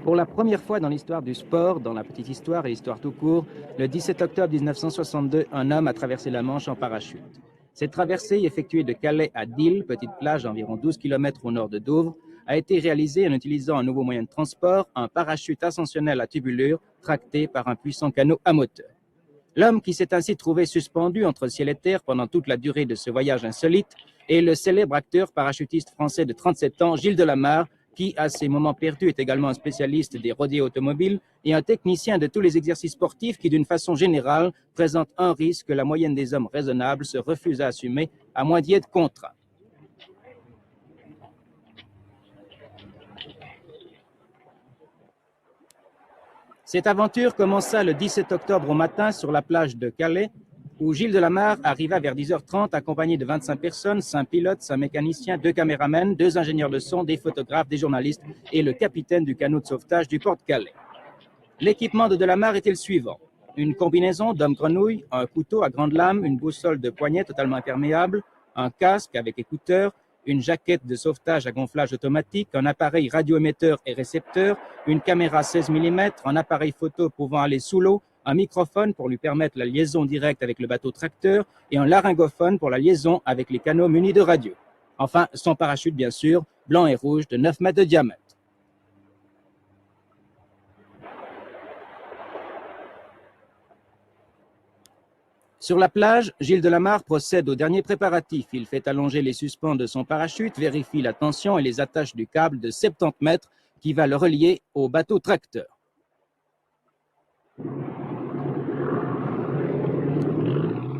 Pour la première fois dans l'histoire du sport, dans la petite histoire et l'histoire tout court, le 17 octobre 1962, un homme a traversé la Manche en parachute. Cette traversée, effectuée de Calais à Deal, petite plage d'environ 12 km au nord de Douvres, a été réalisée en utilisant un nouveau moyen de transport, un parachute ascensionnel à tubulure tracté par un puissant canot à moteur. L'homme qui s'est ainsi trouvé suspendu entre ciel et terre pendant toute la durée de ce voyage insolite est le célèbre acteur parachutiste français de 37 ans, Gilles Delamarre, qui, à ses moments perdus, est également un spécialiste des rodéos automobiles et un technicien de tous les exercices sportifs qui, d'une façon générale, présentent un risque que la moyenne des hommes raisonnables se refuse à assumer, à moins d'y être contraint. Cette aventure commença le 17 octobre au matin sur la plage de Calais, où Gilles Delamarre arriva vers 10h30 accompagné de 25 personnes, 5 pilotes, 5 mécaniciens, 2 caméramens, 2 ingénieurs de son, des photographes, des journalistes et le capitaine du canot de sauvetage du port de Calais. L'équipement de Delamarre était le suivant. Une combinaison d'homme-grenouille, un couteau à grande lame, une boussole de poignet totalement imperméable, un casque avec écouteurs, une jaquette de sauvetage à gonflage automatique, un appareil radioémetteur et récepteur, une caméra 16 mm, un appareil photo pouvant aller sous l'eau, un microphone pour lui permettre la liaison directe avec le bateau tracteur et un laryngophone pour la liaison avec les canots munis de radio. Enfin, son parachute, bien sûr, blanc et rouge de 9 mètres de diamètre. Sur la plage, Gilles Delamarre procède aux derniers préparatifs. Il fait allonger les suspens de son parachute, vérifie la tension et les attaches du câble de 70 mètres qui va le relier au bateau tracteur.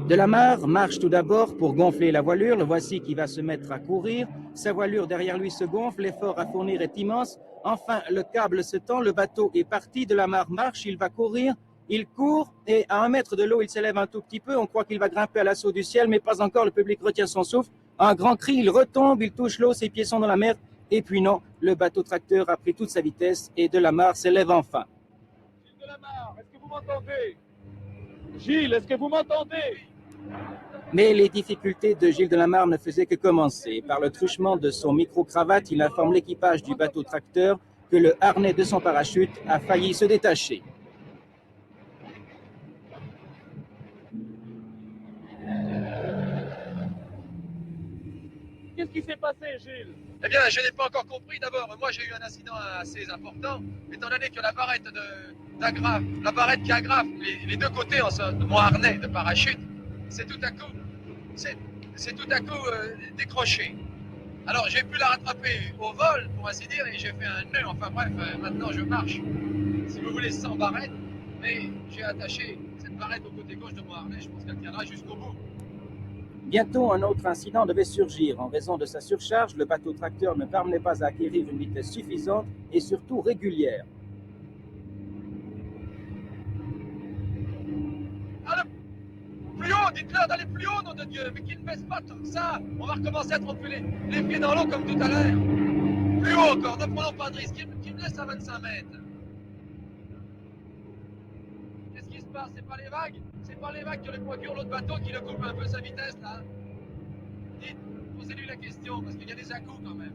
Delamarre marche tout d'abord pour gonfler la voilure. Le voici qui va se mettre à courir. Sa voilure derrière lui se gonfle. L'effort à fournir est immense. Enfin, le câble se tend. Le bateau est parti. Delamarre marche. Il va courir. Il court et à 1 mètre de l'eau, il s'élève un tout petit peu. On croit qu'il va grimper à l'assaut du ciel, mais pas encore. Le public retient son souffle. Un grand cri, il retombe, il touche l'eau, ses pieds sont dans la mer. Et puis non, le bateau tracteur a pris toute sa vitesse et Delamarre s'élève enfin. Gilles Delamarre, est-ce que vous m'entendez? Gilles, est-ce que vous m'entendez? Mais les difficultés de Gilles Delamarre ne faisaient que commencer. Par le truchement de son micro-cravate, il informe l'équipage du bateau tracteur que le harnais de son parachute a failli se détacher. Qu'est-ce qui s'est passé, Gilles? Eh bien, je n'ai pas encore compris. D'abord, moi j'ai eu un incident assez important, étant donné que la barrette la barrette qui agrafe les deux côtés de mon harnais de parachute, c'est tout à coup décroché. Alors j'ai pu la rattraper au vol, pour ainsi dire, et j'ai fait un nœud. Enfin bref, maintenant je marche, si vous voulez, sans barrette, mais j'ai attaché cette barrette au côté gauche de mon harnais. Je pense qu'elle tiendra jusqu'au bout. Bientôt, un autre incident devait surgir. En raison de sa surcharge, le bateau tracteur ne parvenait pas à acquérir une vitesse suffisante et surtout régulière. Plus haut, dites-leur d'aller plus haut, nom de Dieu, mais qu'ils ne baissent pas tant que ça. On va recommencer à tremper les pieds dans l'eau comme tout à l'heure. Plus haut encore, ne prenons pas de risque, qu'ils me laissent à 25 mètres. Qu'est-ce qui se passe? C'est pas les vagues? C'est pas les vagues qui procurent l'autre bateau qui le coupe un peu sa vitesse, là? Dites, posez-lui la question, parce qu'il y a des à-coups quand même.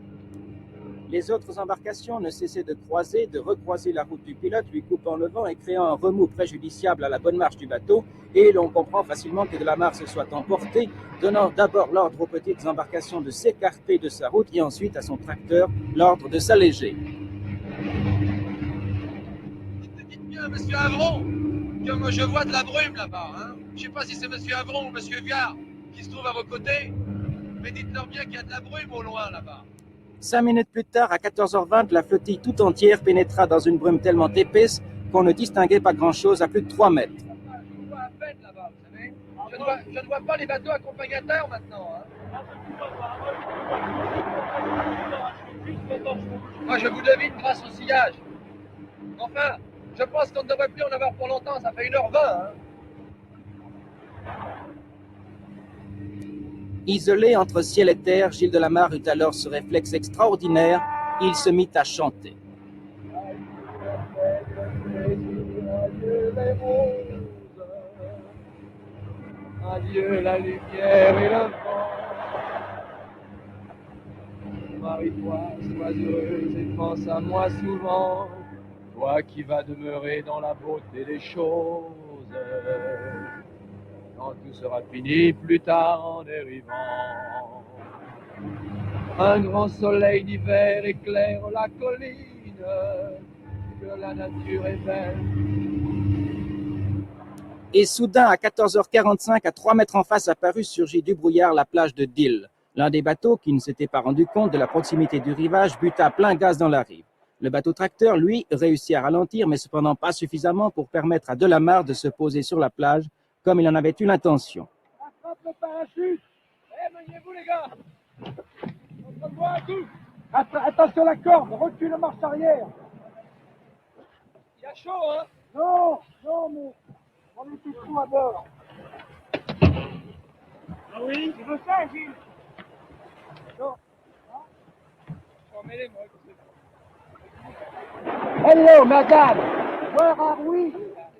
Les autres embarcations ne cessaient de croiser, de recroiser la route du pilote, lui coupant le vent et créant un remous préjudiciable à la bonne marche du bateau. Et l'on comprend facilement que Delamarre se soit emporté, donnant d'abord l'ordre aux petites embarcations de s'écarter de sa route et ensuite à son tracteur l'ordre de s'alléger. Dites bien, monsieur Avron, que moi je vois de la brume là-bas. Hein. Je ne sais pas si c'est monsieur Avron ou monsieur Viard qui se trouve à vos côtés, mais dites-leur bien qu'il y a de la brume au loin là-bas. 5 minutes plus tard, à 14h20, la flottille tout entière pénétra dans une brume tellement épaisse qu'on ne distinguait pas grand-chose à plus de 3 mètres. Je vois à peine là-bas, vous savez. Je ne vois pas les bateaux accompagnateurs maintenant. Hein. Moi, je vous devine grâce au sillage. Enfin, je pense qu'on ne devrait plus en avoir pour longtemps. Ça fait 1h20. Hein. Isolé entre ciel et terre, Gilles Delamarre eut alors ce réflexe extraordinaire. Il se mit à chanter. Adieu la lumière et le vent. Marie-toi, sois heureuse et pense à moi souvent. toi qui vas demeurer dans la beauté des choses, quand tout sera fini plus tard en dérivant. Un grand soleil d'hiver éclaire la colline, que la nature est belle. Et soudain, à 14h45, à 3 mètres en face, apparut, surgit du brouillard, la plage de Deal. L'un des bateaux, qui ne s'était pas rendu compte de la proximité du rivage, buta à plein gaz dans la rive. Le bateau tracteur, lui, réussit à ralentir, mais cependant pas suffisamment pour permettre à Delamarre de se poser sur la plage, comme il en avait eu l'intention. Attrape le parachute. Maniez-vous les gars. On se voit à tout. Attention la corde, recule marche arrière. Il y a chaud, hein? Non, mais on est tous fous à bord. Ah oui? Tu veux ça, Gilles? Non. On met les mots. Hello, madame. Where are we?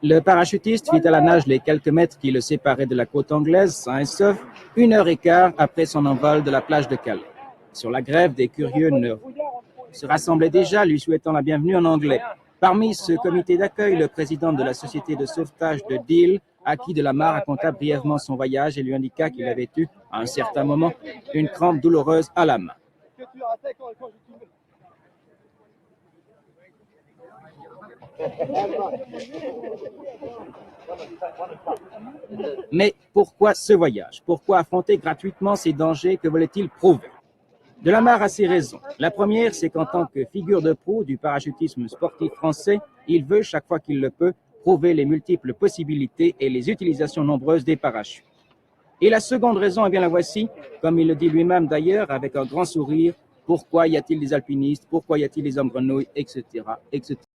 Le parachutiste fit à la nage les quelques mètres qui le séparaient de la côte anglaise, sain et sauf, 1h15 après son envol de la plage de Calais. Sur la grève, des curieux se rassemblaient déjà, lui souhaitant la bienvenue en anglais. Parmi ce comité d'accueil, le président de la société de sauvetage de Deal, à qui Delamarre raconta brièvement son voyage et lui indiqua qu'il avait eu, à un certain moment, une crampe douloureuse à la main. Mais pourquoi ce voyage? Pourquoi affronter gratuitement ces dangers? Que voulait-il prouver? Delamarre a ses raisons. La première, c'est qu'en tant que figure de proue du parachutisme sportif français, il veut, chaque fois qu'il le peut, prouver les multiples possibilités et les utilisations nombreuses des parachutes. Et la seconde raison, eh bien la voici, comme il le dit lui-même d'ailleurs, avec un grand sourire: pourquoi y a-t-il des alpinistes? Pourquoi y a-t-il des hommes grenouilles, etc., etc.